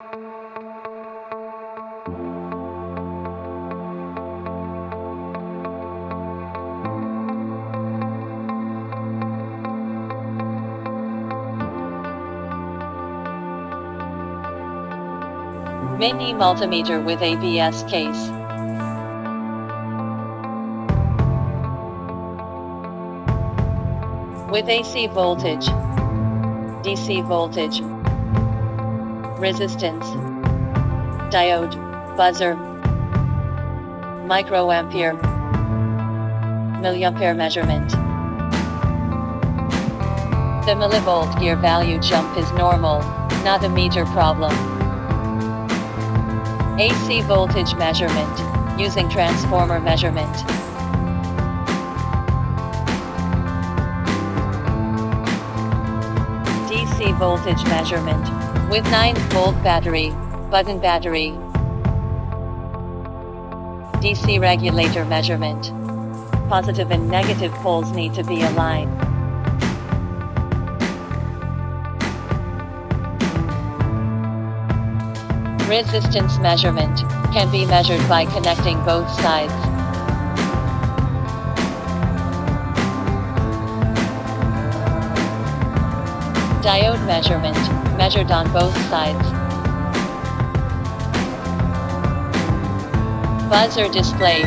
Mini multimeter with ABS case. With AC voltage, DC voltage, resistance, diode, buzzer, microampere, milliampere measurement. The millivolt gear value jump is normal, not a meter problem. AC voltage measurement, using transformer measurement. DC voltage measurement, with 9-volt battery, button battery. DC regulator measurement. Positive and negative poles need to be aligned. Resistance measurement, can be measured by connecting both sides. Diode measurement, measured on both sides. Buzzer display,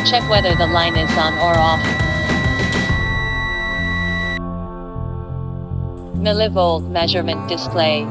check whether the line is on or off. Millivolt measurement display.